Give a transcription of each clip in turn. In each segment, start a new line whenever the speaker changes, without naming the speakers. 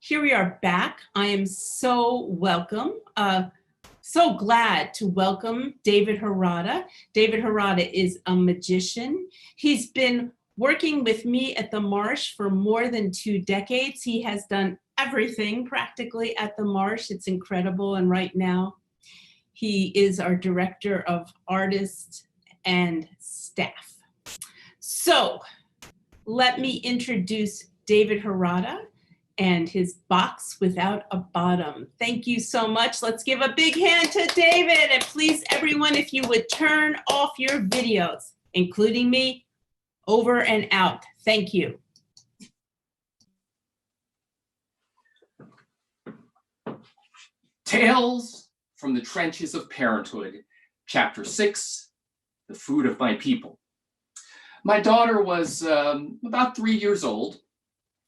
Here we are back. I am so so glad to welcome David Hirata. David Hirata is a magician. He's been working with me at the Marsh for more than 2 decades. He has done everything practically at the Marsh. It's incredible. And right now, he is our director of artists and staff. So let me introduce David Hirata and his box without a bottom. Thank you so much. Let's give a big hand to David. And please, everyone, if you would turn off your videos, including me, over and out. Thank you.
Tales from the Trenches of Parenthood, Chapter 6, The Food of My People. My daughter was about 3 years old,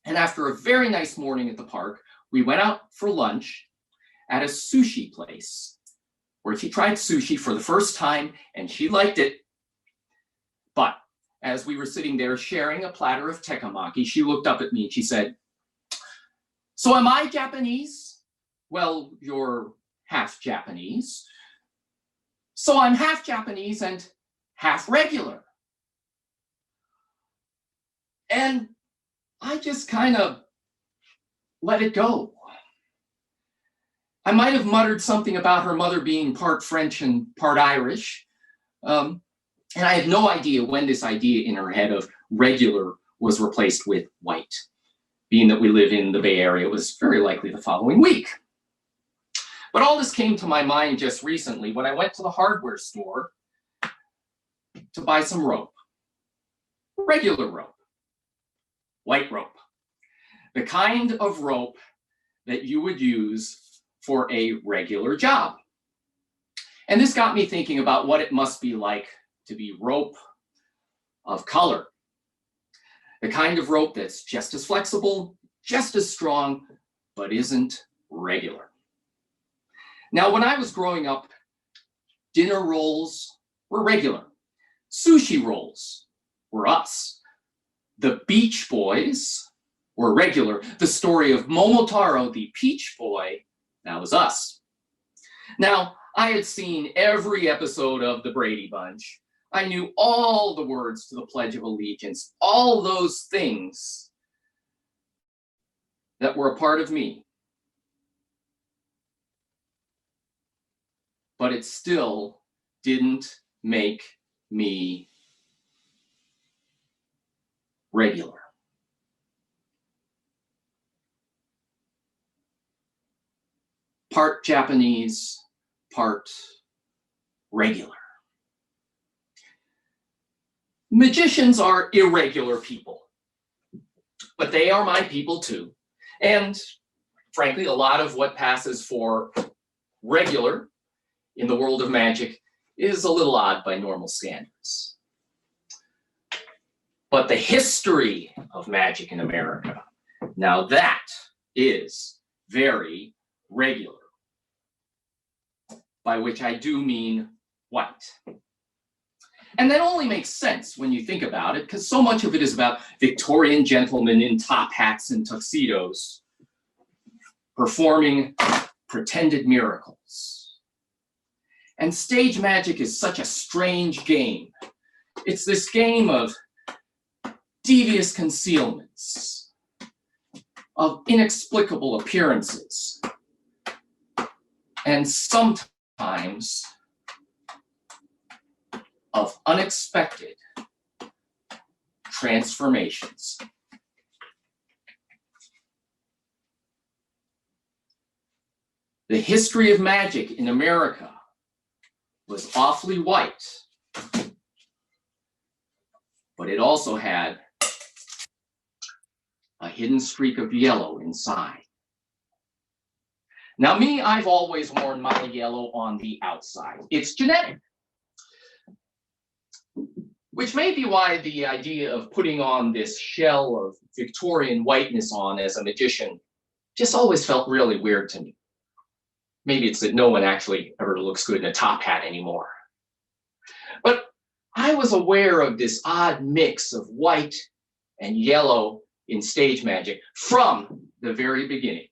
and after a very nice morning at the park, we went out for lunch at a sushi place where she tried sushi for the first time and she liked it. But as we were sitting there sharing a platter of tekkemaki, she looked up at me and she said, "So am I Japanese?" "Well, you're half Japanese." "So I'm half Japanese and half regular." And I just kind of let it go. I might have muttered something about her mother being part French and part Irish. And I had no idea when this idea in her head of regular was replaced with white. Being that we live in the Bay Area, it was very likely the following week. But all this came to my mind just recently when I went to the hardware store to buy some rope. Regular rope. White rope, the kind of rope that you would use for a regular job. And this got me thinking about what it must be like to be rope of color. The kind of rope that's just as flexible, just as strong, but isn't regular. Now, when I was growing up, dinner rolls were regular. Sushi rolls were us. The Beach Boys were regular. The story of Momotaro, the Peach Boy, that was us. Now, I had seen every episode of The Brady Bunch. I knew all the words to the Pledge of Allegiance, all those things that were a part of me. But it still didn't make me regular. Part Japanese, part regular. Magicians are irregular people, but they are my people too. And frankly, a lot of what passes for regular in the world of magic is a little odd by normal standards. But the history of magic in America, now that is very regular, by which I do mean white. And that only makes sense when you think about it, because so much of it is about Victorian gentlemen in top hats and tuxedos performing pretended miracles. And stage magic is such a strange game. It's this game of devious concealments, of inexplicable appearances, and sometimes of unexpected transformations. The history of magic in America was awfully white, but it also had a hidden streak of yellow inside. Now me, I've always worn my yellow on the outside. It's genetic. Which may be why the idea of putting on this shell of Victorian whiteness on as a magician just always felt really weird to me. Maybe it's that no one actually ever looks good in a top hat anymore. But I was aware of this odd mix of white and yellow in stage magic from the very beginning.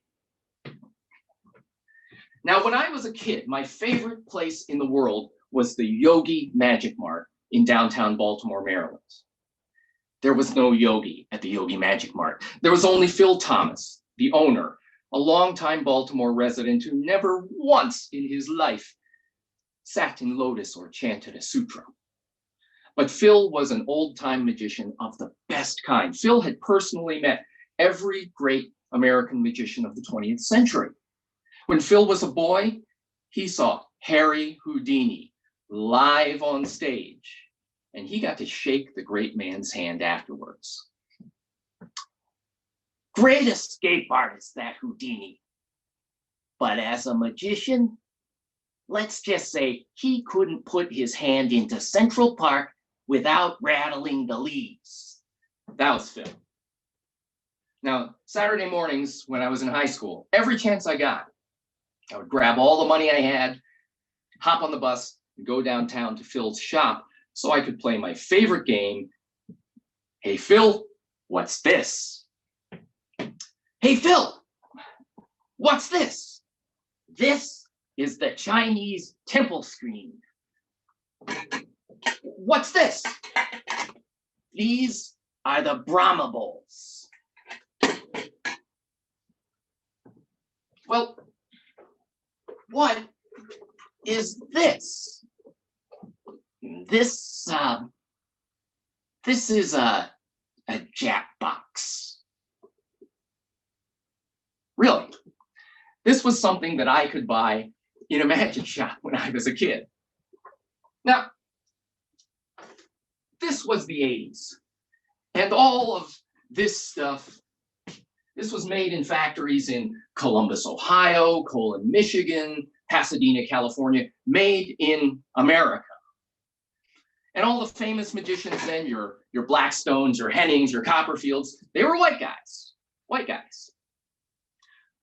Now, when I was a kid, my favorite place in the world was the Yogi Magic Mart in downtown Baltimore, Maryland. There was no Yogi at the Yogi Magic Mart. There was only Phil Thomas, the owner, a longtime Baltimore resident who never once in his life sat in lotus or chanted a sutra. But Phil was an old-time magician of the best kind. Phil had personally met every great American magician of the 20th century. When Phil was a boy, he saw Harry Houdini live on stage, and he got to shake the great man's hand afterwards. Great escape artist, that Houdini. But as a magician, let's just say he couldn't put his hand into Central Park without rattling the leaves. That was Phil. Now, Saturday mornings when I was in high school, every chance I got, I would grab all the money I had, hop on the bus, and go downtown to Phil's shop so I could play my favorite game. Hey, Phil, what's this? Hey, Phil, what's this? This is the Chinese temple screen. What's this? These are the Brahma bowls. Well, what is this? This is a jack box. Really, this was something that I could buy in a magic shop when I was a kid. Now, this was the 80s, and all of this stuff, this was made in factories in Columbus, Ohio, Colon, Michigan, Pasadena, California, made in America. And all the famous magicians then, your Blackstones, your Hennings, your Copperfields, they were white guys.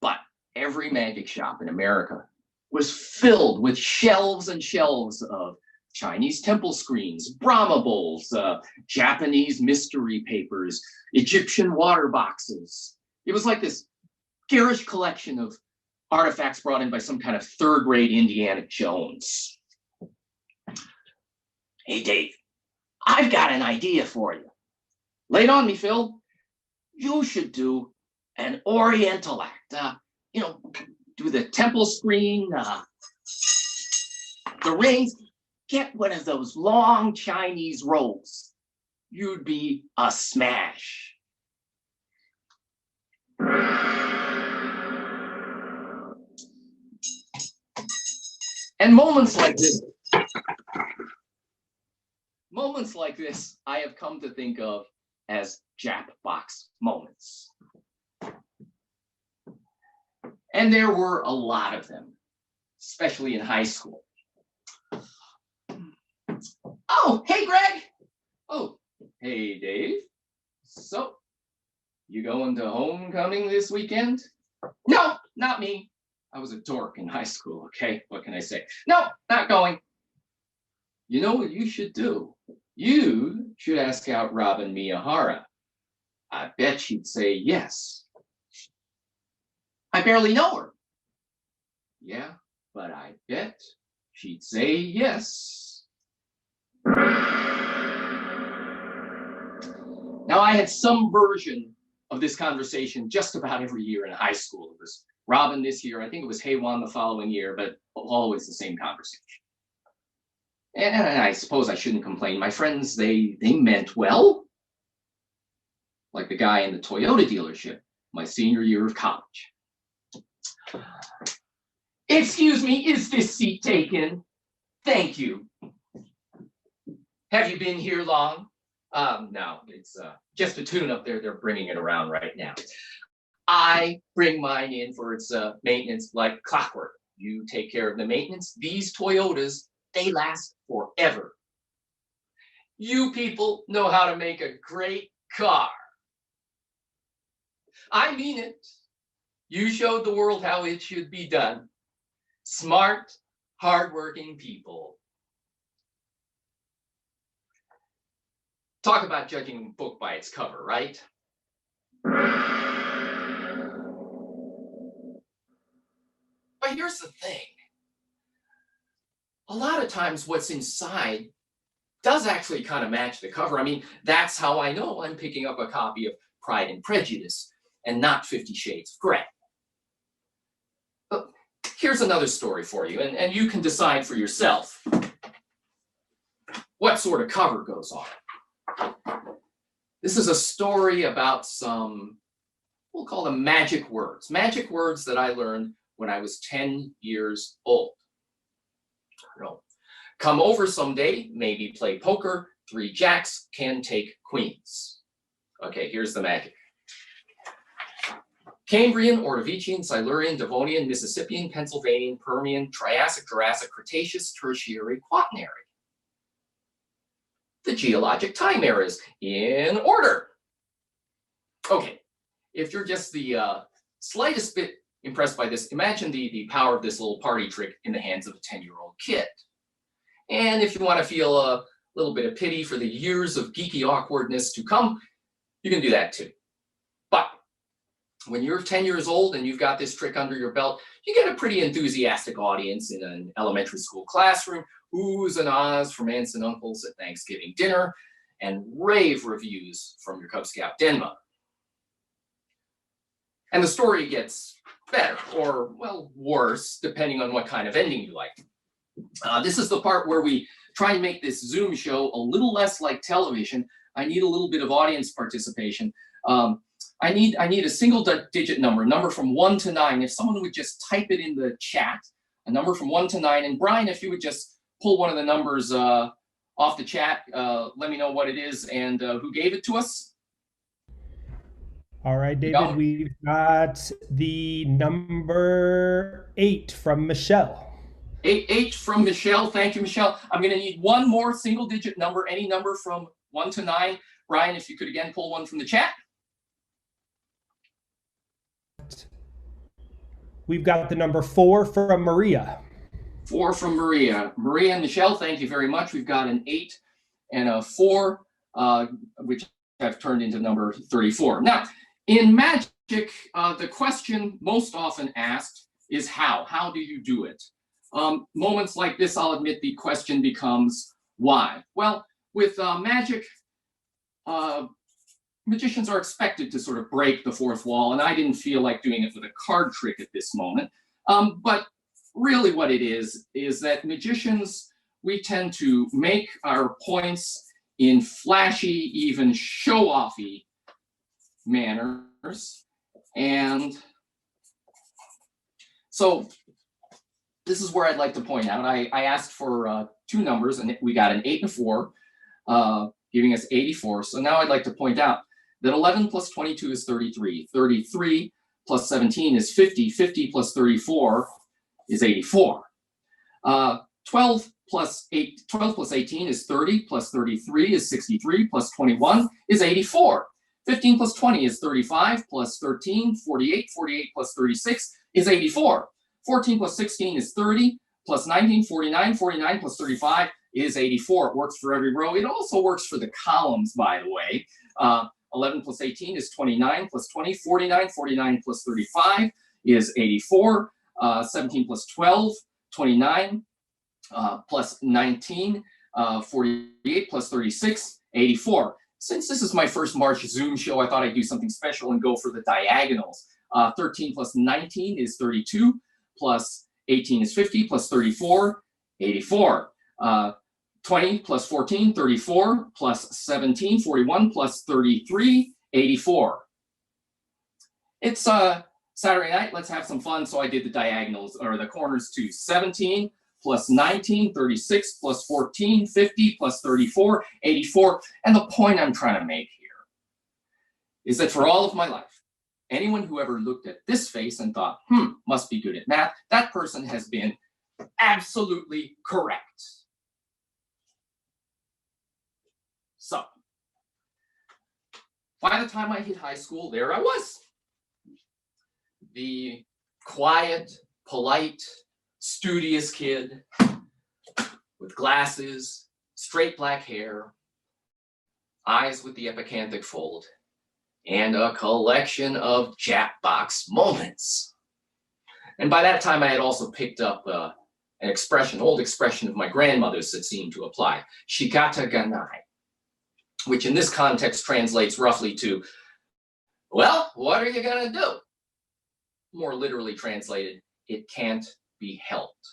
But every magic shop in America was filled with shelves and shelves of Chinese temple screens, Brahma bowls, Japanese mystery papers, Egyptian water boxes. It was like this garish collection of artifacts brought in by some kind of third-rate Indiana Jones. Hey, Dave, I've got an idea for you. Lay it on me, Phil. You should do an Oriental act. Do the temple screen, the rings. Get one of those long Chinese robes. You'd be a smash. And moments like this, I have come to think of as Jap box moments. And there were a lot of them, especially in high school. Oh, hey, Greg. Oh, hey, Dave. So, you going to homecoming this weekend? No, not me. I was a dork in high school, okay? What can I say? No, not going. You know what you should do? You should ask out Robin Miyahara. I bet she'd say yes. I barely know her. Yeah, but I bet she'd say yes. Now, I had some version of this conversation just about every year in high school. It was Robin this year. I think it was Haywan the following year, but always the same conversation. And I suppose I shouldn't complain. My friends, they meant well. Like the guy in the Toyota dealership, my senior year of college. Excuse me, is this seat taken? Thank you. Have you been here long? No, it's just a tune-up there. They're bringing it around right now. I bring mine in for its maintenance like clockwork. You take care of the maintenance. These Toyotas, they last forever. You people know how to make a great car. I mean it. You showed the world how it should be done. Smart, hardworking people. Talk about judging a book by its cover, right? here's the thing. A lot of times what's inside does actually kind of match the cover. I mean, that's how I know I'm picking up a copy of Pride and Prejudice and not 50 Shades of Grey. But here's another story for you, and you can decide for yourself what sort of cover goes on. This is a story about some, we'll call them magic words that I learned when I was 10 years old. I don't know. Come over someday, maybe play poker, 3 jacks can take queens. Okay, here's the magic. Cambrian, Ordovician, Silurian, Devonian, Mississippian, Pennsylvanian, Permian, Triassic, Jurassic, Cretaceous, Tertiary, Quaternary. The geologic time eras in order. Okay, if you're just the slightest bit impressed by this, imagine the power of this little party trick in the hands of a 10-year-old kid. And if you want to feel a little bit of pity for the years of geeky awkwardness to come, you can do that too. But when you're 10 years old and you've got this trick under your belt, you get a pretty enthusiastic audience in an elementary school classroom, oohs and ahs from aunts and uncles at Thanksgiving dinner, and rave reviews from your Cub Scout den mother. And the story gets better, or, well, worse, depending on what kind of ending you like. This is the part where we try and make this Zoom show a little less like television. I need a little bit of audience participation. I need a single digit number, a number from 1 to 9. If someone would just type it in the chat, a number from 1 to 9. And Brian, if you would just pull one of the numbers off the chat, let me know what it is and who gave it to us.
All right, David, we've got the number 8 from Michelle.
8 from Michelle. Thank you, Michelle. I'm going to need one more single digit number, any number from 1 to 9. Brian, if you could again pull one from the chat.
We've got the number 4 from Maria.
4 from Maria. Maria and Michelle, thank you very much. We've got an 8 and a 4, which have turned into number 34. Now, in magic, the question most often asked is how? How do you do it? Moments like this, I'll admit the question becomes why? Well, with magic, magicians are expected to sort of break the fourth wall, and I didn't feel like doing it with a card trick at this moment. But really what it is that magicians, we tend to make our points in flashy, even show-offy manners. And so this is where I'd like to point out, I asked for 2 numbers, and we got an 8 and a 4, giving us 84. So now I'd like to point out that 11 plus 22 is 33. 33 plus 17 is 50. 50 plus 34 is 84. 12 plus 18 is 30. Plus 33 is 63. Plus 21 is 84. 15 plus 20 is 35. Plus 13, 48. 48 plus 36 is 84. 14 plus 16 is 30. Plus 19, 49. 49 plus 35 is 84. It works for every row. It also works for the columns, by the way. 11 plus 18 is 29, plus 20, 49. 49 plus 35 is 84. 17 plus 12, 29. Plus 19, 48 plus 36, 84. Since this is my first March Zoom show, I thought I'd do something special and go for the diagonals. 13 plus 19 is 32, plus 18 is 50, plus 34, 84. 20 plus 14, 34, plus 17, 41, plus 33, 84. It's Saturday night, let's have some fun, so I did the diagonals, or the corners too. 17 plus 19, 36, plus 14, 50, plus 34, 84. And the point I'm trying to make here is that for all of my life, anyone who ever looked at this face and thought, must be good at math, that person has been absolutely correct. So, by the time I hit high school, there I was. The quiet, polite, studious kid with glasses, straight black hair, eyes with the epicanthic fold, and a collection of Jackbox moments. And by that time, I had also picked up an expression, old expression of my grandmother's that seemed to apply, shikata ga nai, which in this context translates roughly to, well, what are you gonna do? More literally translated, it can't be helped.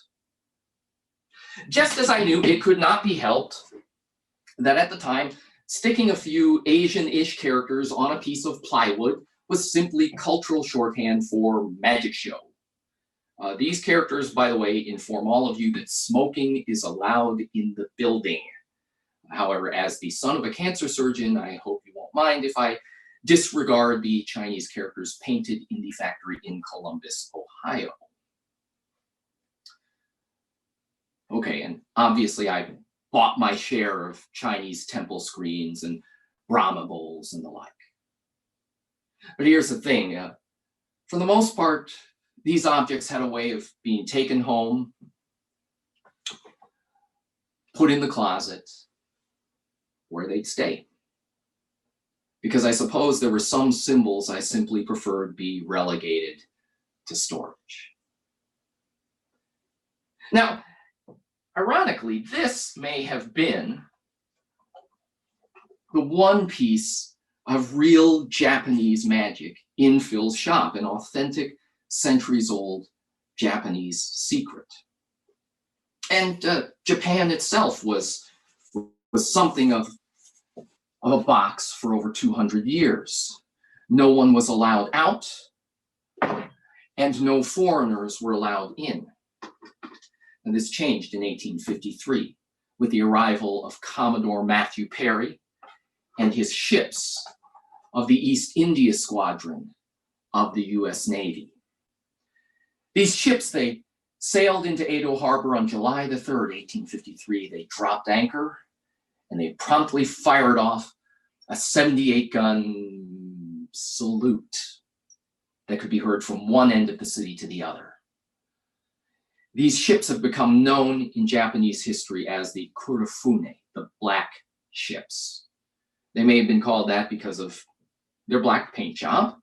Just as I knew it could not be helped, that at the time, sticking a few Asian-ish characters on a piece of plywood was simply cultural shorthand for magic show. These characters, by the way, inform all of you that smoking is allowed in the building. However, as the son of a cancer surgeon, I hope you won't mind if I disregard the Chinese characters painted in the factory in Columbus, Ohio. Okay, and obviously I bought my share of Chinese temple screens and Brahma bowls and the like. But here's the thing, for the most part, these objects had a way of being taken home, put in the closet, where they'd stay. Because I suppose there were some symbols I simply preferred be relegated to storage. Now, ironically, this may have been the one piece of real Japanese magic in Phil's shop, an authentic, centuries-old Japanese secret. And Japan itself was something of a box for over 200 years. No one was allowed out, and no foreigners were allowed in. And this changed in 1853 with the arrival of Commodore Matthew Perry and his ships of the East India Squadron of the US Navy. These ships, they sailed into Edo Harbor on July the 3rd, 1853. They dropped anchor and they promptly fired off a 78-gun salute that could be heard from one end of the city to the other. These ships have become known in Japanese history as the Kurofune, the black ships. They may have been called that because of their black paint job.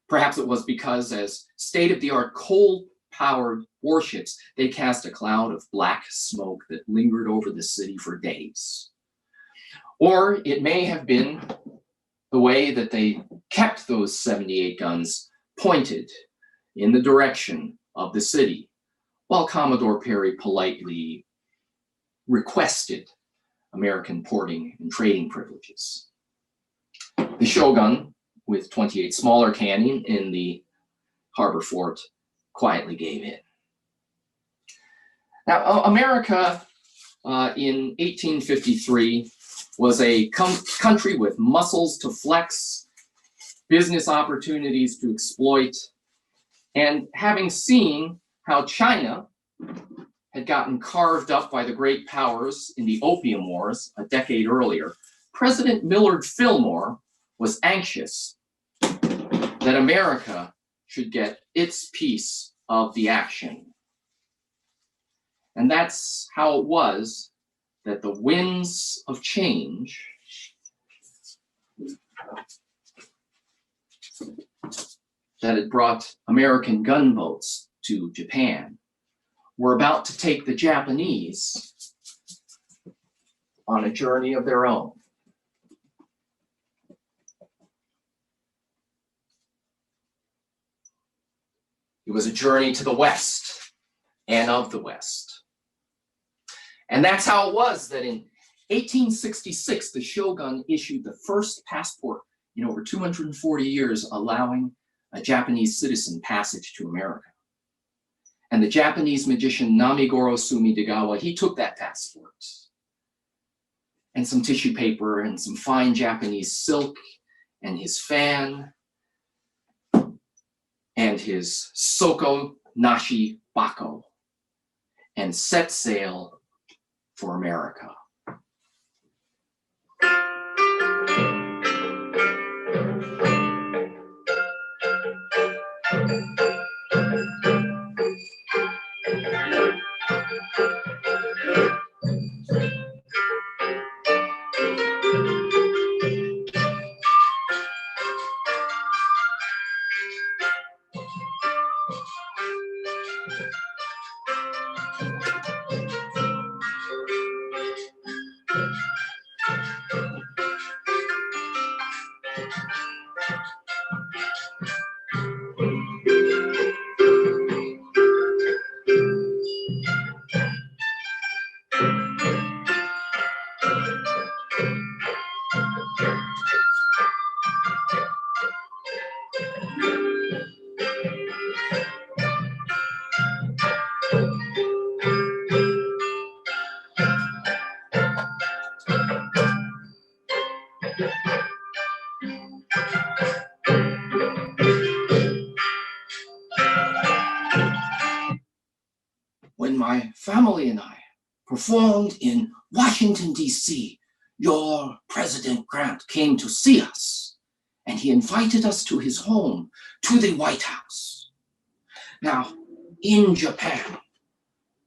Perhaps it was because, as state-of-the-art coal-powered warships, they cast a cloud of black smoke that lingered over the city for days. Or it may have been the way that they kept those 78 guns pointed in the direction of the city, while Commodore Perry politely requested American porting and trading privileges. The Shogun, with 28 smaller cannon in the harbor fort, quietly gave in. Now, America in 1853 was a country with muscles to flex, business opportunities to exploit, and having seen how China had gotten carved up by the great powers in the Opium Wars a decade earlier, President Millard Fillmore was anxious that America should get its piece of the action. And that's how it was that the winds of change that had brought American gunboats to Japan were about to take the Japanese on a journey of their own. It was a journey to the West and of the West. And that's how it was that in 1866, the Shogun issued the first passport in over 240 years, allowing a Japanese citizen passage to America. And the Japanese magician Namigoro Sumidagawa, he took that passport and some tissue paper and some fine Japanese silk and his fan and his Soko-nashi Bako and set sail for America. family and I performed in Washington, D.C. Your President Grant came to see us, and he invited us to his home, to the White House. Now, in Japan,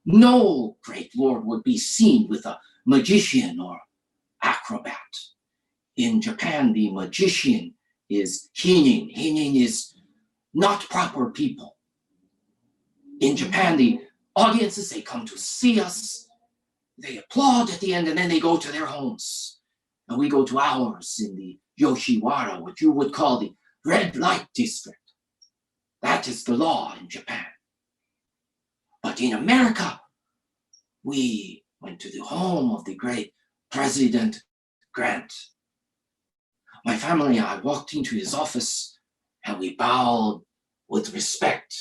no great lord would be seen with a magician or acrobat. In Japan, the magician is hinin. Hinin is not proper people. In Japan, the audiences, they come to see us, they applaud at the end, and then they go to their homes. And we go to ours in the Yoshiwara, what you would call the red light district. That is the law in Japan. But in America, we went to the home of the great President Grant. My family and I walked into his office and we bowed with respect.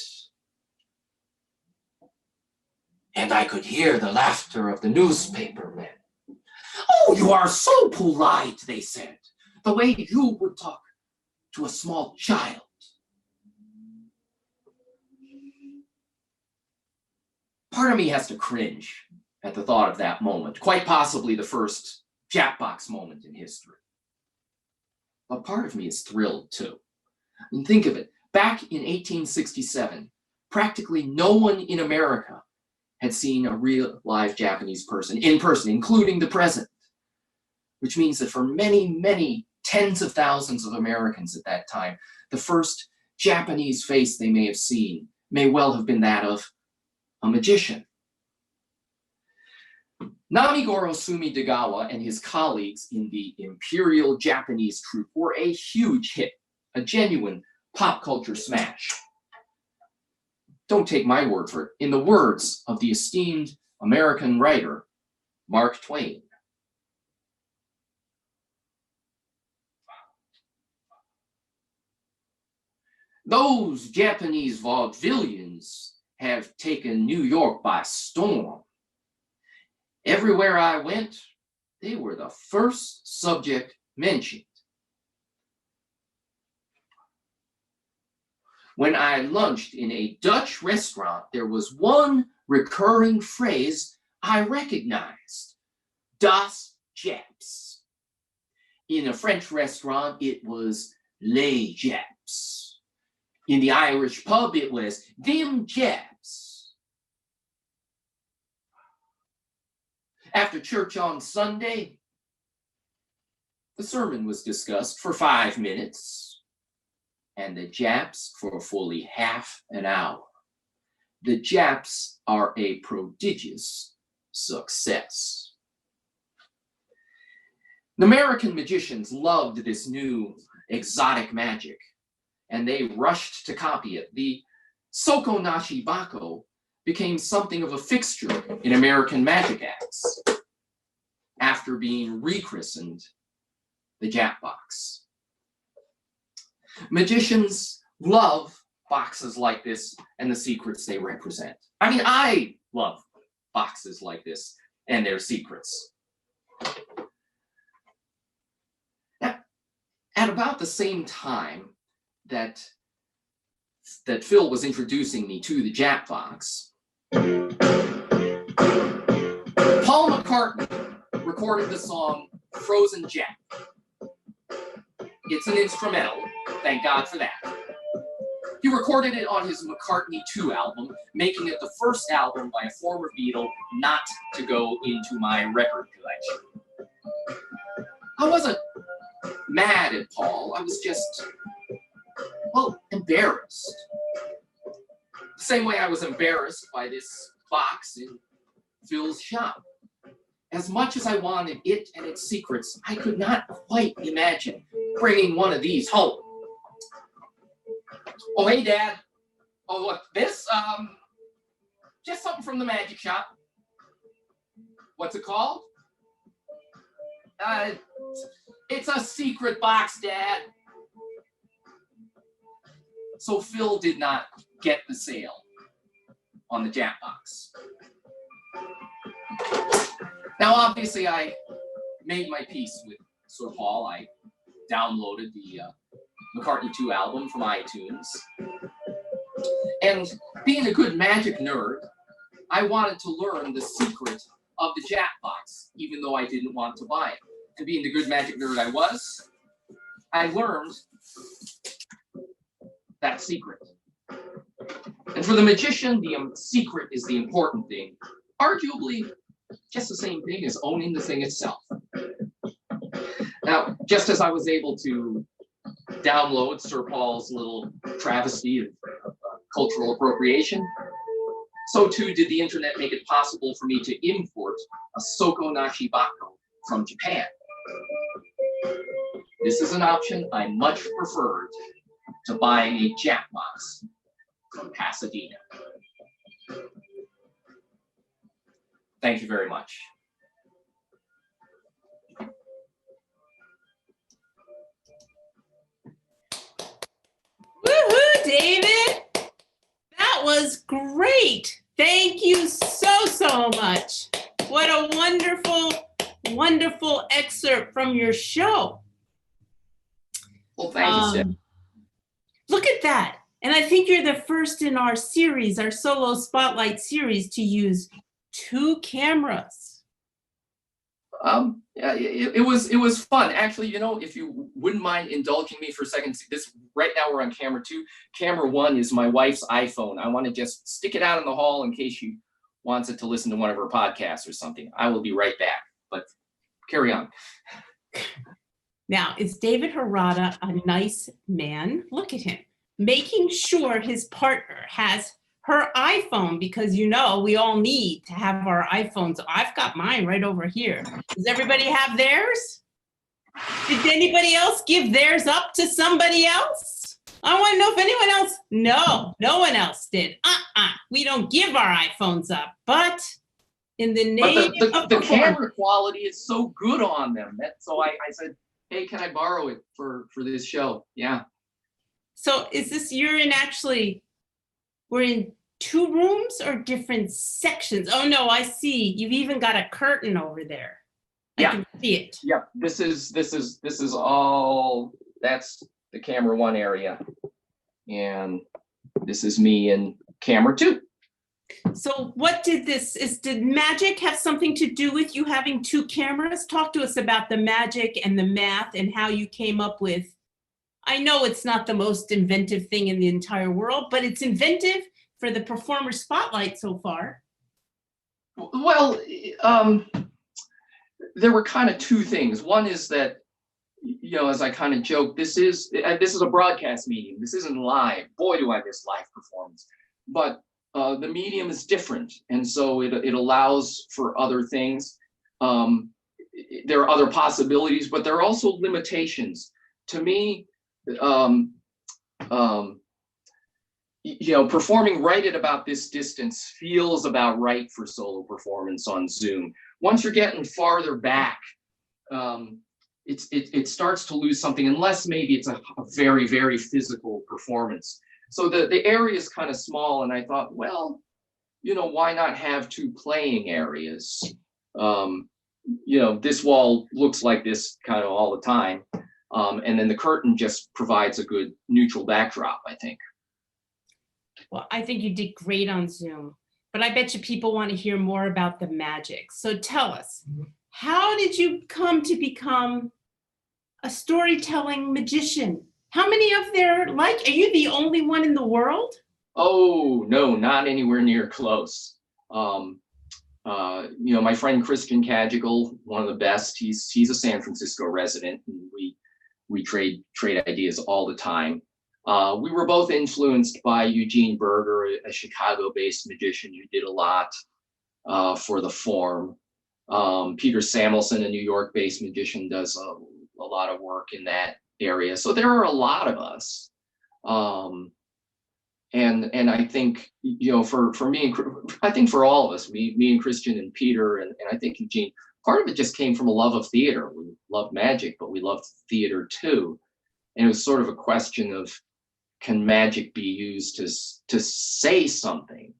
And I could hear the laughter of the newspapermen. "Oh, you are so polite," they said, "the way you would talk to a small child." Part of me has to cringe at the thought of that moment, quite possibly the first Jackbox moment in history. But part of me is thrilled too. I mean, think of it. Back in 1867, practically no one in America had seen a real live Japanese person in person, including the president, which means that for many, many tens of thousands of Americans at that time, the first Japanese face they may have seen may well have been that of a magician. Namigoro Sumidagawa and his colleagues in the Imperial Japanese troupe were a huge hit, a genuine pop culture smash. Don't take my word for it. In the words of the esteemed American writer, Mark Twain, "Those Japanese vaudevillians have taken New York by storm. Everywhere I went, they were the first subject mentioned. When I lunched in a Dutch restaurant, there was one recurring phrase I recognized: Das Japs. In a French restaurant, it was Les Japs. In the Irish pub, it was Them Japs. After church on Sunday, the sermon was discussed for 5 minutes, and the Japs for fully half an hour. The Japs are a prodigious success." The American magicians loved this new exotic magic, and they rushed to copy it. The Soko-nashi Bako became something of a fixture in American magic acts after being rechristened the Jackbox. Magicians love boxes like this and the secrets they represent. I mean, I love boxes like this and their secrets. Now, at about the same time that Phil was introducing me to the Jackbox, Paul McCartney recorded the song Frozen Jack. It's an instrumental, thank God for that. He recorded it on his McCartney 2 album, making it the first album by a former Beatle not to go into my record collection. I wasn't mad at Paul, I was just, well, embarrassed. The same way I was embarrassed by this box in Phil's shop. As much as I wanted it and its secrets, I could not quite imagine bringing one of these home. "Oh, hey, Dad. Oh, look, this, just something from the magic shop." "What's it called?" It's a secret box, Dad." So Phil did not get the sale on the Jackbox. Now, obviously, I made my peace with Sir Paul. I downloaded the McCartney 2 album from iTunes. And being a good magic nerd, I wanted to learn the secret of the Jackbox, even though I didn't want to buy it. And being the good magic nerd I was, I learned that secret. And for the magician, the secret is the important thing. Arguably, just the same thing as owning the thing itself. Now, just as I was able to download Sir Paul's little travesty of cultural appropriation, so too did the internet make it possible for me to import a Soko-nashi Bako from Japan. This is an option I much preferred to buying a Jackbox from Pasadena. Thank you very much.
Woohoo, David! That was great. Thank you so much. What a wonderful, wonderful excerpt from your show.
Well, thank you, Steph.
Look at that. And I think you're the first in our series, our solo spotlight series, to use 2 cameras.
Yeah, it was fun. Actually, you know, if you wouldn't mind indulging me for a second, this right now we're on camera 2. Camera 1 is my wife's iPhone. I want to just stick it out in the hall in case she wants it to listen to one of her podcasts or something. I will be right back, but carry on.
Now, is David Hirata a nice man? Look at him, making sure his partner has her iPhone, because you know we all need to have our iPhones. I've got mine right over here. Does everybody have theirs? Did anybody else give theirs up to somebody else? I want to know if anyone else. No one else did. We don't give our iPhones up, but in the name of
the camera quality is so good on them. So I said, hey, can I borrow it for this show? Yeah.
So is this, we're in 2 rooms or different sections? Oh no, I see. You've even got a curtain over there. I can see it.
Yeah, this is all, that's the camera 1 area. And this is me in camera 2.
So what did magic have something to do with you having 2 cameras? Talk to us about the magic and the math and how you came up with, I know it's not the most inventive thing in the entire world, but it's inventive for the performer spotlight so far.
Well, there were kind of 2 things. One is that, you know, as I kind of joke, this is a broadcast medium. This isn't live. Boy, do I miss live performance. But the medium is different, and so it allows for other things. There are other possibilities, but there are also limitations. To me, you know, performing right at about this distance feels about right for solo performance on Zoom. Once you're getting farther back, it starts to lose something, unless maybe it's a very, very physical performance. So the area is kind of small, and I thought, well, you know, why not have 2 playing areas? You know, this wall looks like this kind of all the time. And then the curtain just provides a good neutral backdrop, I think.
Well, I think you did great on Zoom, but I bet you people want to hear more about the magic. So tell us, how did you come to become a storytelling magician? How many of there are you the only one in the world?
Oh, no, not anywhere near close. You know, my friend Christian Cagigal, one of the best, he's a San Francisco resident, and we trade ideas all the time. We were both influenced by Eugene Berger, a Chicago-based magician who did a lot for the form. Peter Samuelson, a New York-based magician, does a lot of work in that area. So there are a lot of us. And I think, you know, for me, and I think for all of us, me and Christian and Peter, and I think Eugene, part of it just came from a love of theater. We love magic, but we loved theater too. And it was sort of a question of, can magic be used to say something?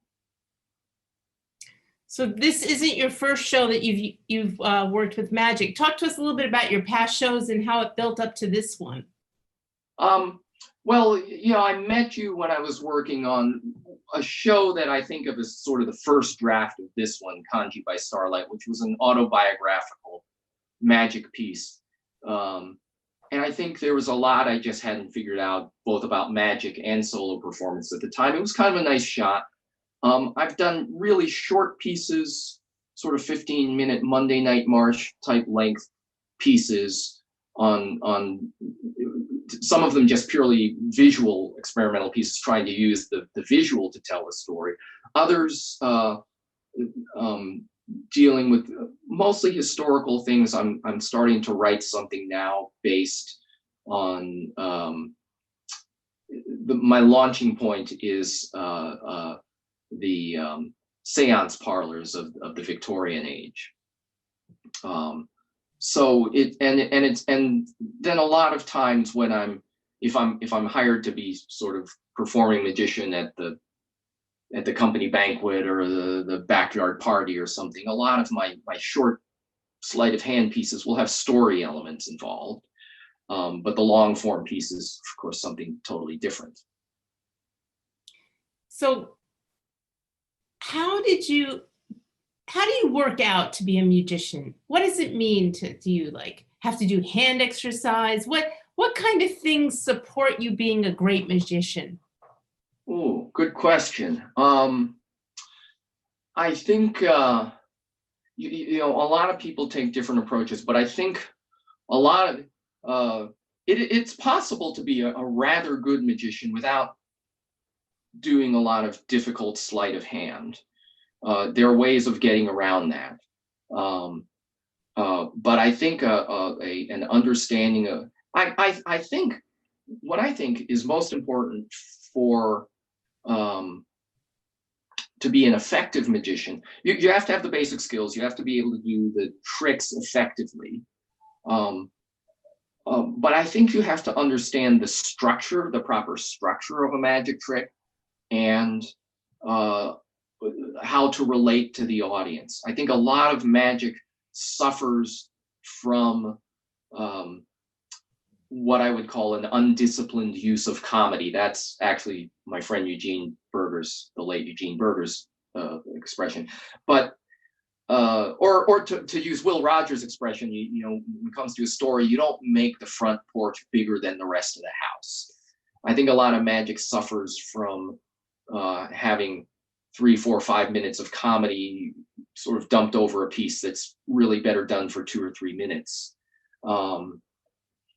So this isn't your first show that you've worked with magic. Talk to us a little bit about your past shows and how it built up to this one.
Well, I met you when I was working on a show that I think of as sort of the first draft of this one, Kanji by Starlight, which was an autobiographical magic piece. And I think there was a lot I just hadn't figured out, both about magic and solo performance at the time. It was kind of a nice shot. I've done really short pieces, sort of 15-minute Monday Night Marsh type length pieces on some of them just purely visual experimental pieces, trying to use the visual to tell a story. Others dealing with mostly historical things. I'm starting to write something now based on my launching point is the seance parlors of the Victorian age. So and then a lot of times when if I'm hired to be sort of performing magician at the company banquet or the backyard party or something, a lot of my short sleight of hand pieces will have story elements involved. But the long form piece is, of course, something totally different.
So how do you work out to be a musician? What does it mean do you like have to do hand exercise? What kind of things support you being a great magician?
Oh, good question. I think a lot of people take different approaches, but I think a lot of it's possible to be a rather good magician without doing a lot of difficult sleight of hand. There are ways of getting around that. But I think an understanding of, I think what I think is most important for to be an effective magician, you have to have the basic skills. You have to be able to do the tricks effectively. But I think you have to understand the proper structure of a magic trick, and how to relate to the audience. I think a lot of magic suffers from what I would call an undisciplined use of comedy. That's actually my friend the late Eugene Berger's expression. But or to use Will Rogers' expression, when it comes to a story, you don't make the front porch bigger than the rest of the house. I think a lot of magic suffers from having 3, 4, 5 minutes of comedy sort of dumped over a piece that's really better done for 2 or 3 minutes.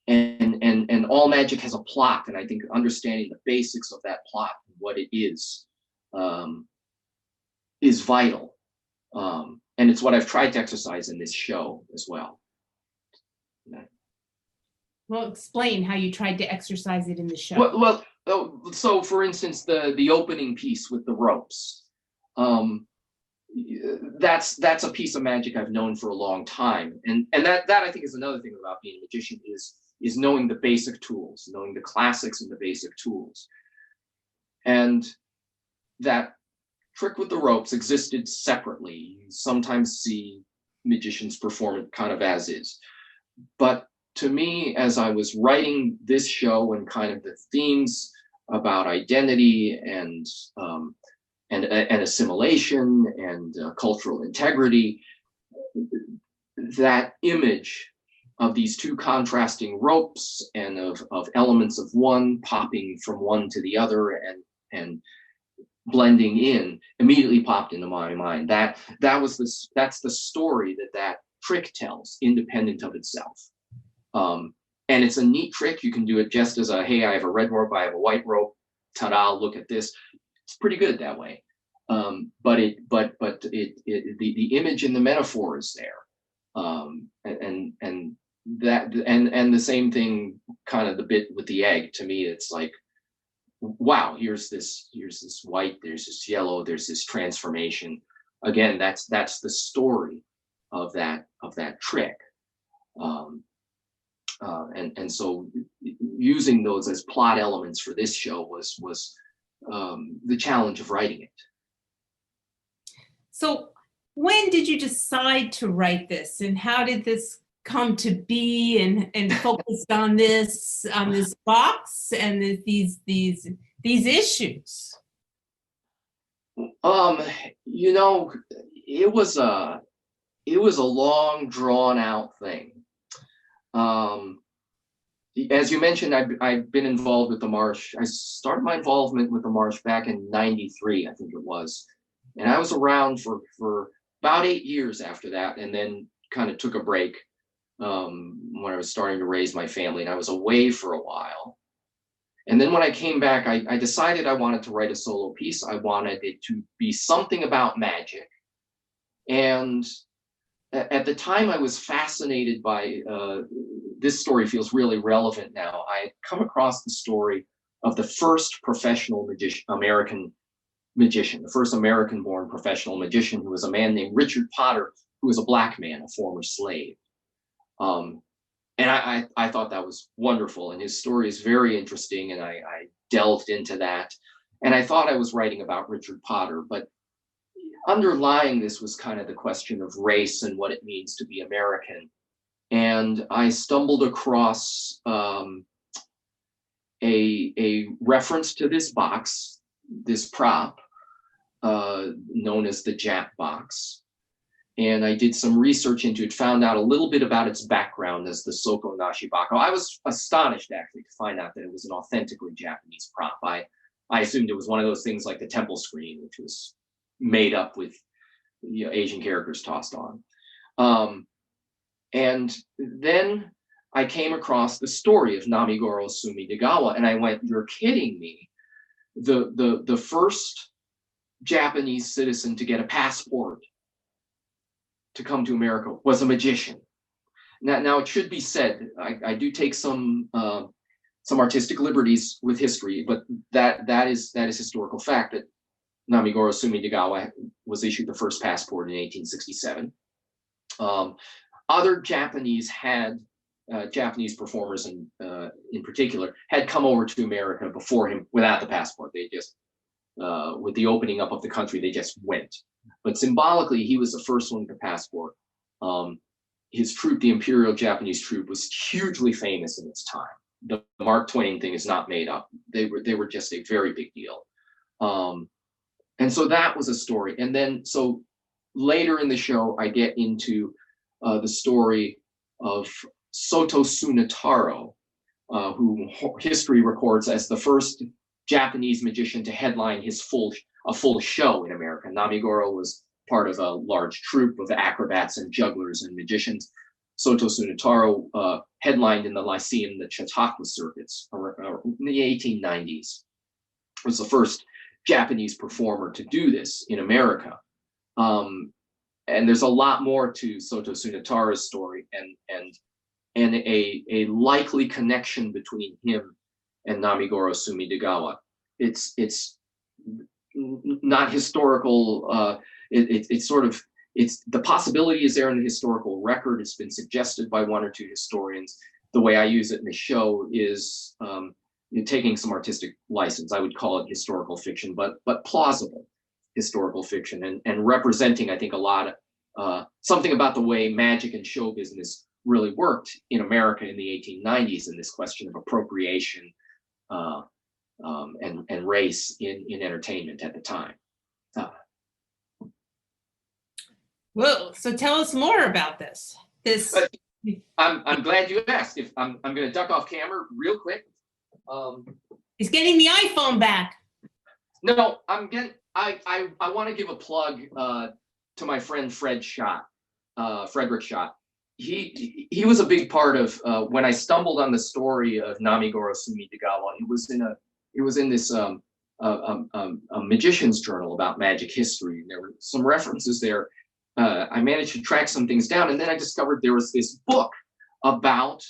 And all magic has a plot, and I think understanding the basics of that plot, what it is vital. And it's what I've tried to exercise in this show as well.
Well, explain how you tried to exercise it in the show.
Well, so for instance, the opening piece with the ropes, that's a piece of magic I've known for a long time, and that I think is another thing about being a magician is knowing the basic tools, knowing the classics and the basic tools. And that trick with the ropes existed separately. You sometimes see magicians perform it kind of as is, but to me, as I was writing this show and kind of the themes about identity and assimilation and cultural integrity, that image of these two contrasting ropes and of elements of one popping from one to the other and blending in immediately popped into my mind. That's the story that trick tells, independent of itself. And it's a neat trick. You can do it just as hey, I have a red rope, I have a white rope, ta-da, look at this. It's pretty good that way. But the image and the metaphor is there. And the same thing, kind of the bit with the egg, to me, it's like, wow, here's this white, there's this yellow, there's this transformation. Again, that's the story of that trick. And so using those as plot elements for this show was the challenge of writing it.
So when did you decide to write this, and how did this come to be and focused on this box and these issues?
You know, it was a long, drawn out thing. As you mentioned, I've been involved with the Marsh. I started my involvement with the Marsh back in '93, I think it was. And I was around for about 8 years after that, and then kind of took a break when I was starting to raise my family, and I was away for a while. And then when I came back, I decided I wanted to write a solo piece. I wanted it to be something about magic. And at the time, I was fascinated by, this story feels really relevant now. I had come across the story of the first professional American magician, the first American-born professional magician, who was a man named Richard Potter, who was a black man, a former slave. And I thought that was wonderful, and his story is very interesting, and I delved into that. And I thought I was writing about Richard Potter, but underlying this was kind of the question of race and what it means to be American. And I stumbled across a reference to this box, this prop, known as the Jap box. And I did some research into it, found out a little bit about its background as the Soko-nashi Bako. I was astonished, actually, to find out that it was an authentically Japanese prop. I assumed it was one of those things like the temple screen, which was made up with, you know, Asian characters tossed on. And then I came across the story of Namigoro Sumidagawa, and I went, "You're kidding me. The first Japanese citizen to get a passport to come to America was a magician." Now it should be said, I do take some artistic liberties with history, but that is historical fact, that Namigoro Sumidagawa was issued the first passport in 1867. Other Japanese performers in particular had come over to America before him without the passport. They just, with the opening up of the country, they just went. But symbolically, he was the first one with the passport. His troupe, the Imperial Japanese troupe, was hugely famous in its time. The Mark Twain thing is not made up. They were just a very big deal. And so that was a story. And then, so later in the show, I get into the story of Soto Tsunetaro, who history records as the first Japanese magician to headline a full show in America. Namigoro was part of a large troupe of acrobats and jugglers and magicians. Soto Tsunetaro headlined in the Lyceum, the Chautauqua circuits in the 1890s. Was the first Japanese performer to do this in America. And there's a lot more to Soto Tsunetaro's story, and a likely connection between him and Namigoro Sumidagawa. It's not historical. It's the possibility is there in the historical record. It's been suggested by one or two historians. The way I use it in the show is taking some artistic license. I would call it historical fiction, but plausible historical fiction, and representing, I think, a lot of something about the way magic and show business really worked in America in the 1890s, and this question of appropriation and race in entertainment at the time.
Well, so tell us more about this.
I'm glad you asked. If I'm going to duck off camera real quick.
He's getting the iPhone back.
No, I want to give a plug to my friend Frederick Schott. He was a big part of when I stumbled on the story of Namigoro Sumidagawa. It was in this a magician's journal about magic history, and there were some references there. I managed to track some things down, and then I discovered there was this book about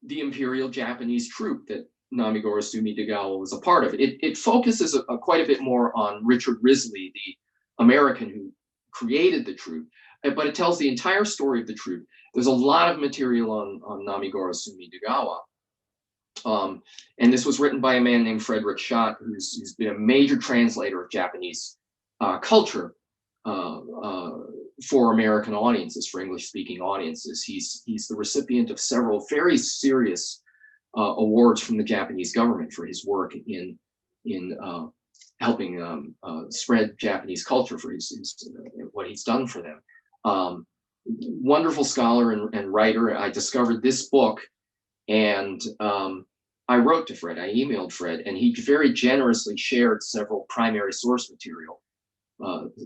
the Imperial Japanese troupe that Namigoro Sumidagawa was a part of. It focuses quite a bit more on Richard Risley, the American who created the troupe, but it tells the entire story of the troupe. There's a lot of material on Namigoro Sumidagawa. And this was written by a man named Frederick Schott, who's been a major translator of Japanese culture for American audiences, for English-speaking audiences. He's the recipient of several very serious awards from the Japanese government for his work in helping spread Japanese culture, for what he's done for them. Wonderful scholar and writer. I discovered this book, and I wrote to Fred. I emailed Fred, and he very generously shared several primary source material,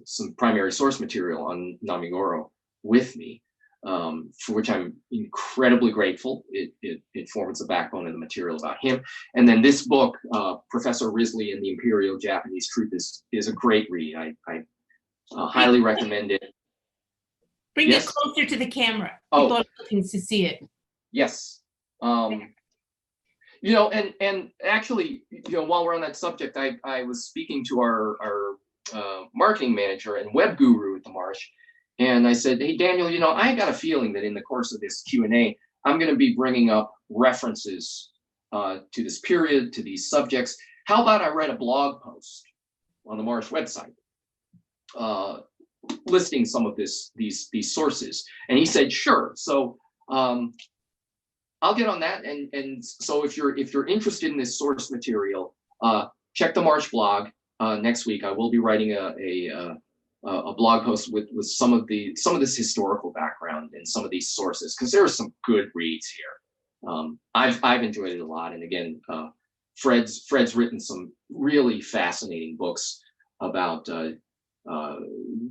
some primary source material on Namigoro with me, for which I'm incredibly grateful. It forms the backbone of the material about him. And then this book, Professor Risley and the Imperial Japanese Truth, is a great read. I highly recommend it.
Bring
Yes?
it closer to the camera.
Oh.
People are looking to see it.
Yes. You know, and actually, you know, while we're on that subject, I was speaking to our marketing manager and web guru at the Marsh, and I said, hey, Daniel, you know, I got a feeling that in the course of this Q&A, I'm going to be bringing up references to this period, to these subjects. How about I write a blog post on the Marsh website listing some of these sources? And he said, sure. So I'll get on that. And so if you're interested in this source material, check the Marsh blog. Next week, I will be writing a blog post with some of this historical background and some of these sources, because there are some good reads here. I've enjoyed it a lot. And again, Fred's written some really fascinating books about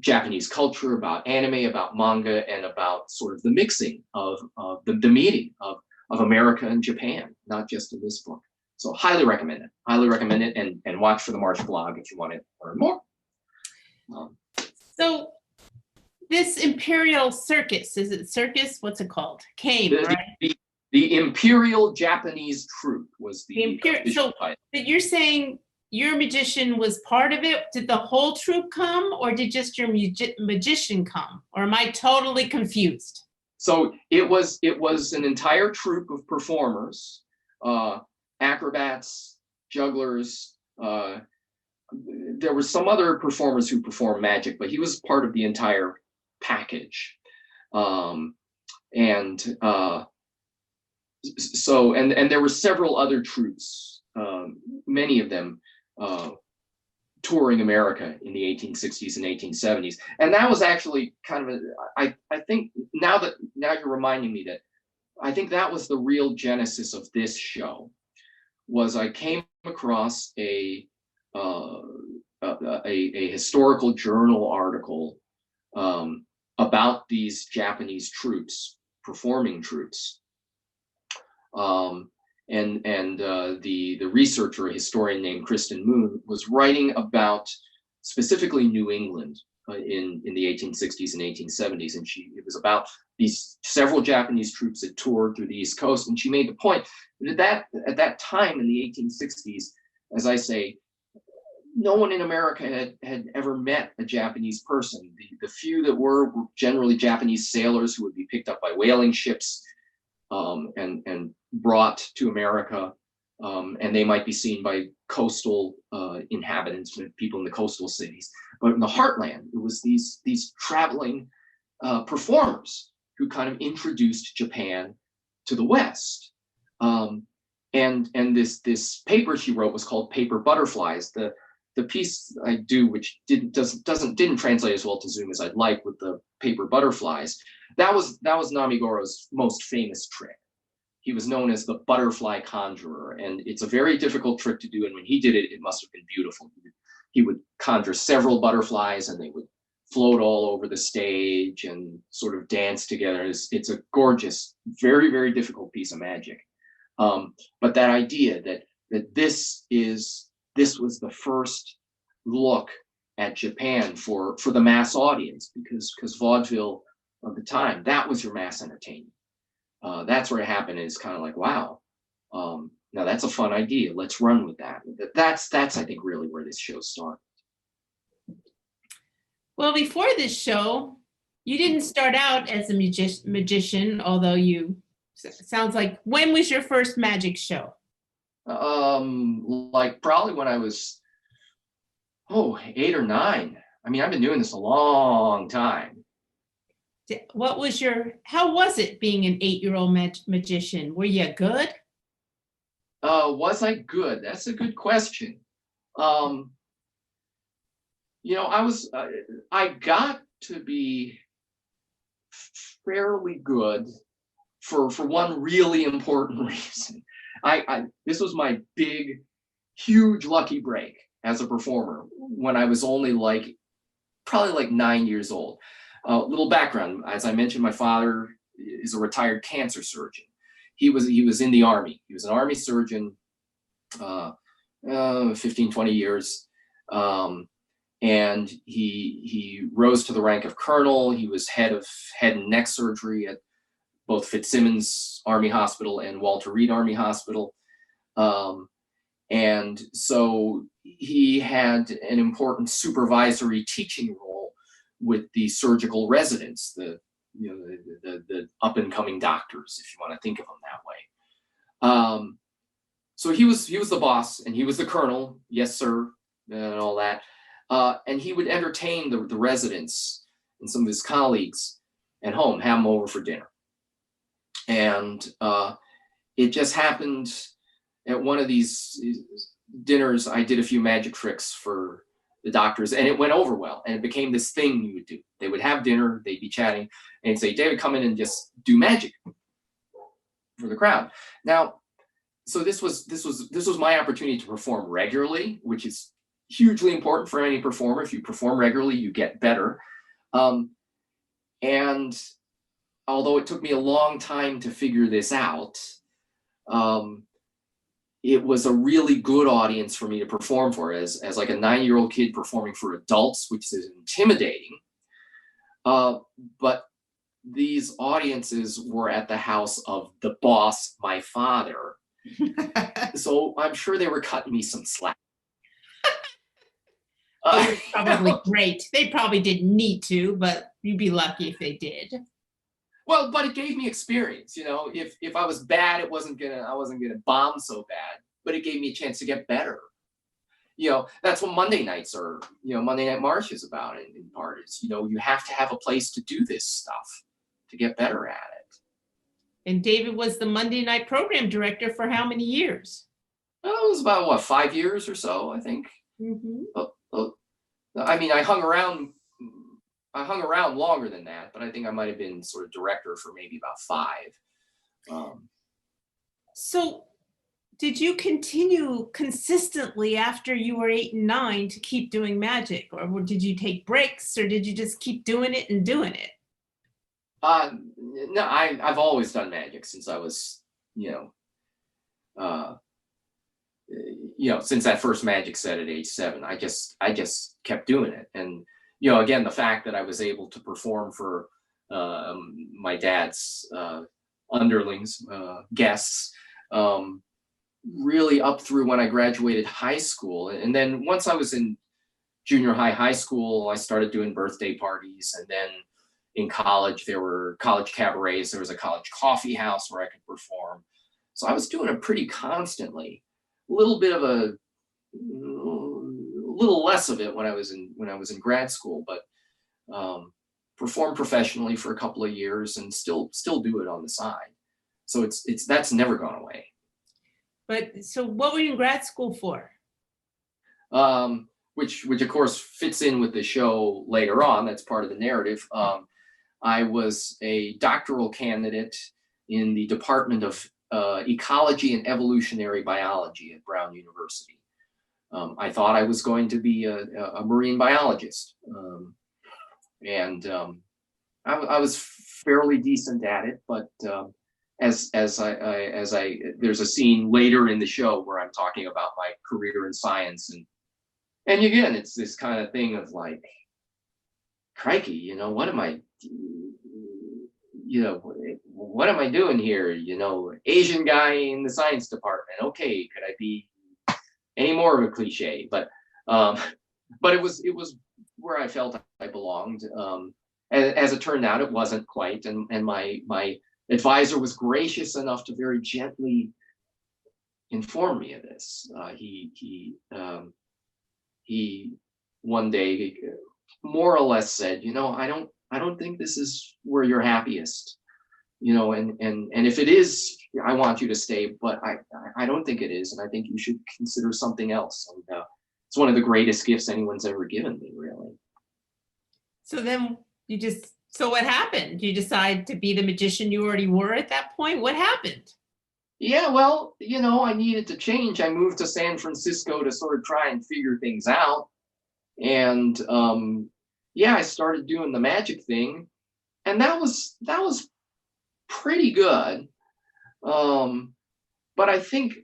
Japanese culture, about anime, about manga, and about sort of the mixing of the meeting of America and Japan, not just in this book. So highly recommend it. Highly recommend it, and watch for the Marsh blog if you want to learn more.
So this Imperial Circus, is it circus? What's it called? Came, right?
The Imperial Japanese Troupe was the official title.
But you're saying your magician was part of it? Did the whole troupe come, or did just your magician come? Or am I totally confused?
So it was an entire troupe of performers, acrobats, jugglers. There were some other performers who performed magic, but he was part of the entire package. So there were several other troupes, many of them touring America in the 1860s and 1870s. And that was actually kind of I think now you're reminding me that I think that was the real genesis of this show. Was I came across a historical journal article about these Japanese troops, performing troops, and the researcher, a historian named Kristen Moon, was writing about specifically New England in the 1860s and 1870s, and it was about these several Japanese troops that toured through the East Coast, and she made the point that at that time in the 1860s, as I say, no one in America had ever met a Japanese person. The few that were generally Japanese sailors who would be picked up by whaling ships and brought to America, and they might be seen by coastal inhabitants, people in the coastal cities. But in the heartland, it was these traveling performers who kind of introduced Japan to the West. And this paper she wrote was called Paper Butterflies. The piece I do, which didn't translate as well to Zoom as I'd like, with the paper butterflies, that was Namigoro's most famous trick. He was known as the butterfly conjurer, and it's a very difficult trick to do. And when he did it, it must have been beautiful. He would conjure several butterflies, and they would float all over the stage and sort of dance together. It's a gorgeous, very, very difficult piece of magic. But that idea that this was the first look at Japan for the mass audience, because vaudeville of the time, that was your mass entertainment. That's where it happened. And it's kind of like, wow, now that's a fun idea. Let's run with that. That's I think really where this show started.
Well, before this show, you didn't start out as a magician, although sounds like, when was your first magic show?
Like probably when I was 8 or 9. I mean, I've been doing this a long time.
How was it being an 8-year-old magician? Were you good?
Was I good? That's a good question. I got to be fairly good for one really important reason. This was my big, huge lucky break as a performer when I was only probably 9 years old. Little background, as I mentioned, my father is a retired cancer surgeon. He was in the Army. He was an Army surgeon, 15, 20 years. And he rose to the rank of colonel. He was head of head and neck surgery at both Fitzsimmons Army Hospital and Walter Reed Army Hospital. And so he had an important supervisory teaching role with the surgical residents, the up and coming doctors, if you want to think of them that way. So he was the boss, and he was the colonel, yes sir, and all that. And he would entertain the residents and some of his colleagues at home, have them over for dinner. And it just happened at one of these dinners, I did a few magic tricks for the doctors, and it went over well, and it became this thing you would do. They would have dinner, they'd be chatting, and say, David, come in and just do magic for the crowd. Now, so this was my opportunity to perform regularly, which is hugely important for any performer. If you perform regularly, you get better. And although it took me a long time to figure this out, it was a really good audience for me to perform for, as like a 9-year-old kid performing for adults, which is intimidating. But these audiences were at the house of the boss, my father. So I'm sure they were cutting me some slack.
It was probably great. They probably didn't need to, but you'd be lucky if they did.
Well, but it gave me experience. If I was bad, I wasn't gonna bomb so bad, but it gave me a chance to get better. That's what Monday nights are. Monday Night Marsh is about in part. Is you have to have a place to do this stuff to get better at it.
And David was the Monday night program director for how many years?
Well, it was about 5 years or so, I think.
Mm-hmm.
I mean, I hung around longer than that, but I think I might have been sort of director for maybe about 5.
So did you continue consistently after you were 8 and 9 to keep doing magic, or did you take breaks, or did you just keep doing it and doing it?
No, I've always done magic since I was, since that first magic set at age 7. I just kept doing it. And, again, the fact that I was able to perform for my dad's underlings, guests, really up through when I graduated high school. And then once I was in junior high school, I started doing birthday parties. And then in college, there were college cabarets. There was a college coffee house where I could perform. So I was doing it pretty constantly. A little less of it when I was in grad school, but performed professionally for a couple of years and still do it on the side. So that's never gone away.
But so what were you in grad school for?
Which of course fits in with the show later on. That's part of the narrative. I was a doctoral candidate in the Department of Ecology and Evolutionary Biology at Brown University. I thought I was going to be a marine biologist, and I was fairly decent at it. But as I there's a scene later in the show where I'm talking about my career in science, and again it's this kind of thing of like, crikey, what am I? What am I doing here? Asian guy in the science department. Okay, could I be any more of a cliche? But it was where I felt I belonged. As it turned out, it wasn't quite. And my advisor was gracious enough to very gently inform me of this. He one day more or less said, I don't I don't think this is where you're happiest, you know, and if it is, I want you to stay, but I don't think it is, and I think you should consider something else. And it's one of the greatest gifts anyone's ever given me, really.
So then so what happened? You decide to be the magician you already were at that point? What happened?
Yeah, well, you know, I needed to change. I moved to San Francisco to sort of try and figure things out. And yeah, I started doing the magic thing, and that was pretty good. But I think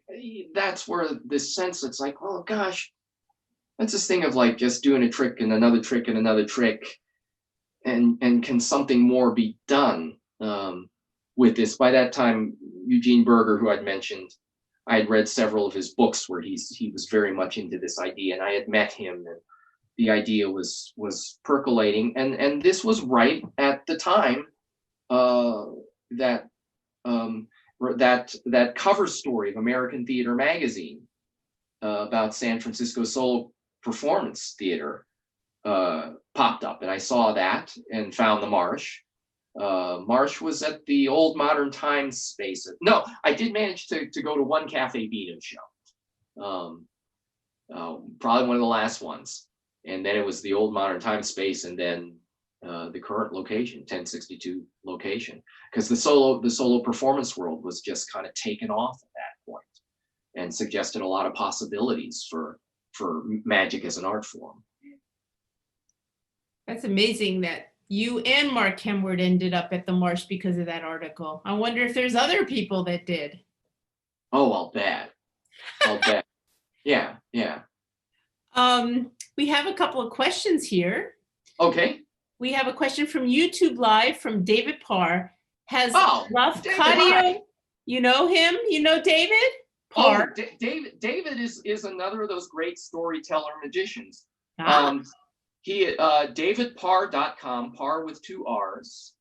that's where this sense, it's like, oh gosh, that's this thing of like just doing a trick and another trick and another trick, and can something more be done with this? By that time, Eugene Berger, who I'd mentioned, I had read several of his books where he was very much into this idea, and I had met him, and the idea was percolating, and this was right at the time that cover story of American Theater Magazine about San Francisco solo performance theater popped up, and I saw that and found the Marsh. Marsh was at the Old Modern Times space. No, I did manage to go to one Cafe Beatum show, probably one of the last ones. And then it was the Old Modern Times space, and then the current location, 1062 location, because the solo performance world was just kind of taken off at that point, and suggested a lot of possibilities for magic as an art form.
That's amazing that you and Mark Hemward ended up at the Marsh because of that article. I wonder if there's other people that did.
Oh, I'll bet. Yeah.
We have a couple of questions here.
Okay.
We have a question from YouTube Live from David Parr. Has
David,
you know him? You know David Parr?
Oh, David is another of those great storyteller magicians. He davidparr.com, Parr with 2 R's.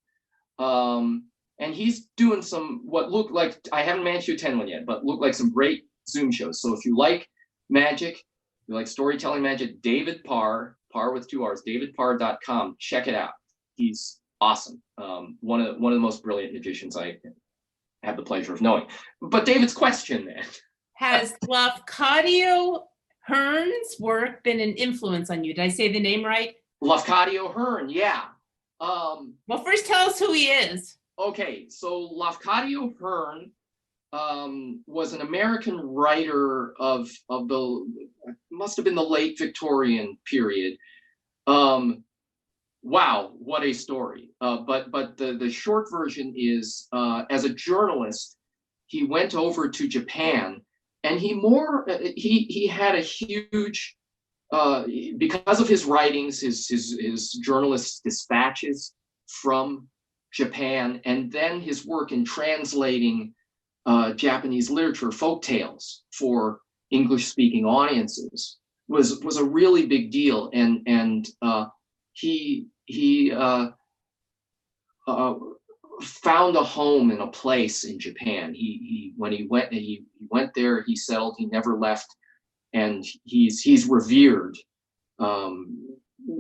And he's doing some what look like, I haven't managed to attend one yet, but look like some great Zoom shows. So if you like magic, you like storytelling magic, David Parr, Parr with 2 R's, davidparr.com, check it out. He's awesome. One of the most brilliant magicians I have the pleasure of knowing. But David's question then.
Has Lafcadio Hearn's work been an influence on you? Did I say the name right?
Lafcadio Hearn, yeah.
Well, first tell us who he is.
Okay, so Lafcadio Hearn was an American writer of the, must have been the late Victorian period. Wow, what a story. But the short version is, as a journalist, he went over to Japan, and he had a huge, because of his writings, his journalist dispatches from Japan, and then his work in translating Japanese literature, folk tales for English-speaking audiences was a really big deal, and he found a home in a place in Japan. When he went there, he settled. He never left, and he's revered,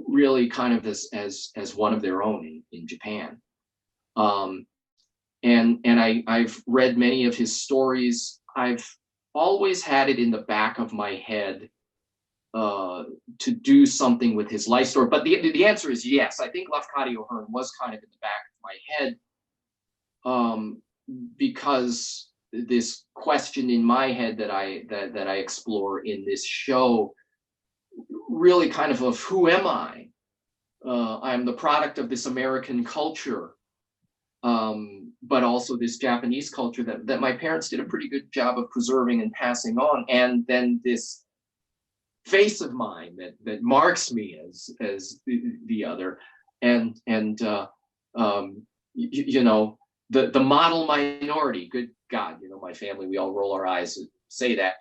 really kind of as one of their own in Japan. And I've read many of his stories. I've always had it in the back of my head to do something with his life story. But the answer is yes. I think Lafcadio Hearn was kind of in the back of my head, because this question in my head that I explore in this show, really kind of who am I? I'm the product of this American culture, but also this Japanese culture that my parents did a pretty good job of preserving and passing on, and then this face of mine that marks me as the other, and you know, the model minority. Good God, you know, my family, we all roll our eyes and say that,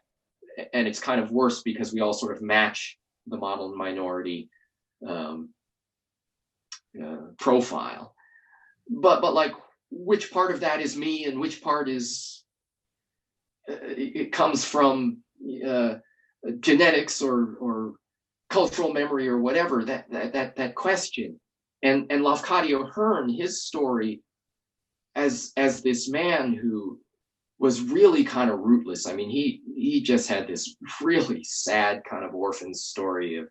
and it's kind of worse because we all sort of match the model minority profile. But like, which part of that is me and which part is it comes from genetics or cultural memory or whatever, that question And Lafcadio Hearn, his story as this man who was really kind of rootless. I mean, he just had this really sad kind of orphan story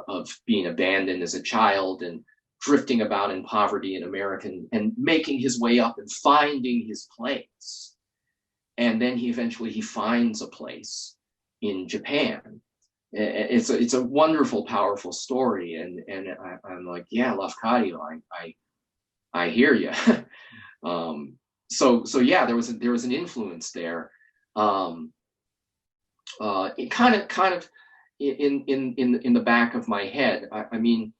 of being abandoned as a child and drifting about in poverty in America and making his way up and finding his place. And then he eventually finds a place in Japan. It's a wonderful, powerful story. And I'm like, yeah, Lafcadio, I hear you. So yeah, there was an influence there. It kind of in the back of my head. I mean,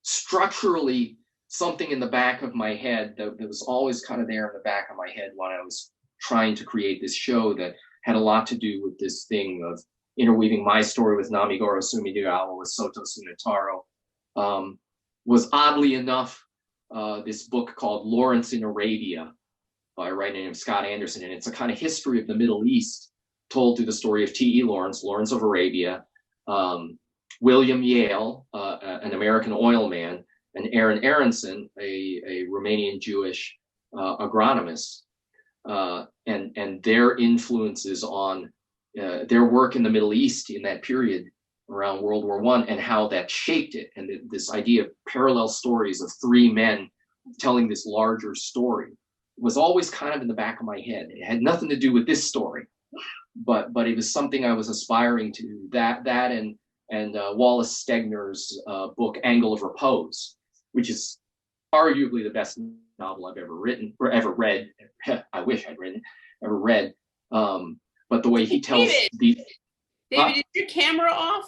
structurally, something in the back of my head that was always kind of there in the back of my head when I was trying to create this show that had a lot to do with this thing of interweaving my story with Namigoro Sumidagawa, with Soto Tsunetaro, was oddly enough this book called Lawrence in Arabia by a writer named Scott Anderson. And it's a kind of history of the Middle East told through the story of T.E. Lawrence, Lawrence of Arabia, William Yale, an American oil man, and Aaron Aronson, a Romanian Jewish agronomist, and their influences on their work in the Middle East in that period around World War I, and how that shaped it. And this idea of parallel stories of three men telling this larger story was always kind of in the back of my head. It had nothing to do with this story, but it was something I was aspiring to. That and Wallace Stegner's book Angle of Repose, which is arguably the best novel I've ever written or ever read. I wish I'd ever read. But the way he tells
David, is your camera off?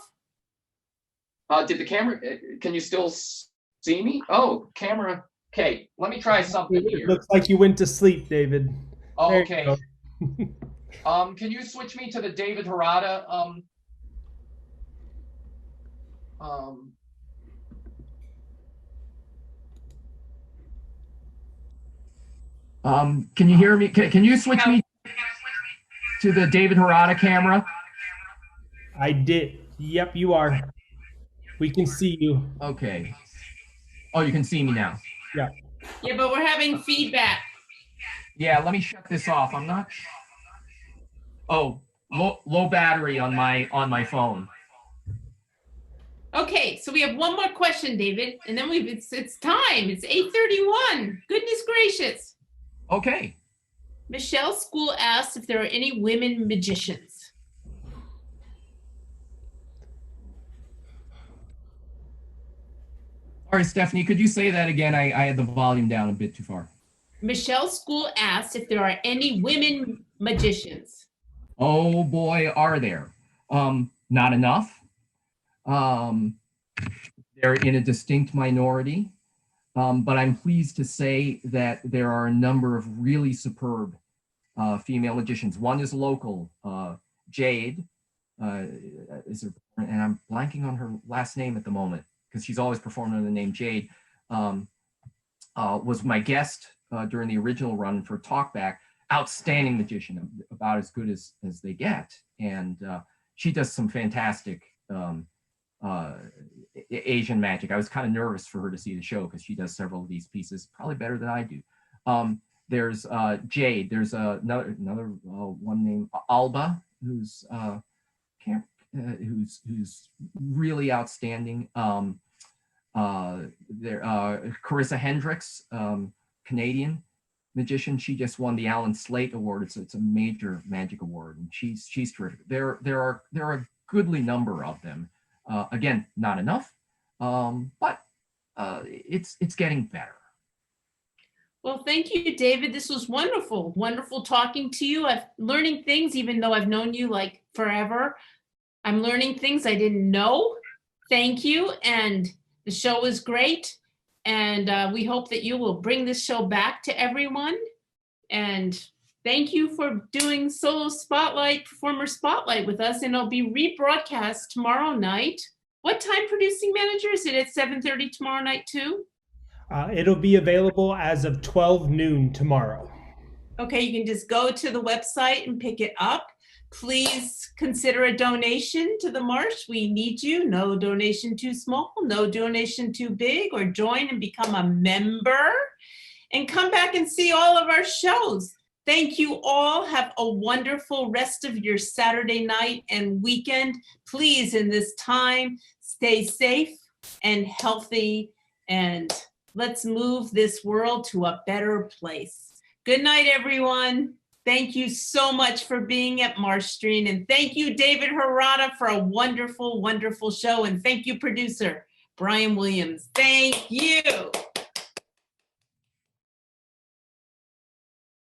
Did the camera? Can you still see me? Oh, camera. Okay, let me try something here.
It looks like you went to sleep, David.
Oh, okay. Can you switch me to the David Hirata? Can you hear me? Can you switch me to the David Hirata camera?
I did. Yep, you are. We can see you.
Okay. Oh, you can see me now.
Yeah.
Yeah, but we're having feedback.
Yeah, let me shut this off. I'm not. Oh, low battery on my phone.
Okay, so we have one more question, David, and then it's time. It's 8:31. Goodness gracious.
Okay.
Michelle School asked if there are any women magicians.
Sorry, Stephanie, could you say that again? I had the volume down a bit too far.
Michelle School asked if there are any women magicians.
Oh boy, are there. Not enough. They're in a distinct minority, but I'm pleased to say that there are a number of really superb female magicians. One is local, Jade, and I'm blanking on her last name at the moment because she's always performed under the name Jade, was my guest during the original run for Talkback. Outstanding magician, about as good as they get. And she does some fantastic Asian magic. I was kind of nervous for her to see the show because she does several of these pieces probably better than I do. There's Jade. There's another one named Alba, who's really outstanding. Carissa Hendricks, Canadian magician. She just won the Alan Slate Award. It's a major magic award, and she's terrific. There are a goodly number of them. Again, not enough, but it's getting better.
Well, thank you, David. This was wonderful. Wonderful talking to you. I'm learning things, even though I've known you like forever. I'm learning things I didn't know. Thank you. And the show was great. And we hope that you will bring this show back to everyone. And thank you for doing Solo Spotlight, Performer Spotlight with us. And it'll be rebroadcast tomorrow night. What time, producing manager? Is it at 7:30 tomorrow night too?
It'll be available as of 12 noon tomorrow.
Okay, you can just go to the website and pick it up. Please consider a donation to the Marsh. We need you. No donation too small, no donation too big, or join and become a member and come back and see all of our shows. Thank you all. Have a wonderful rest of your Saturday night and weekend. Please, in this time, stay safe and healthy, and let's move this world to a better place. Good night, everyone. Thank you so much for being at Marsh Street. And thank you, David Hirata, for a wonderful, wonderful show. And thank you, producer Brian Williams. Thank you.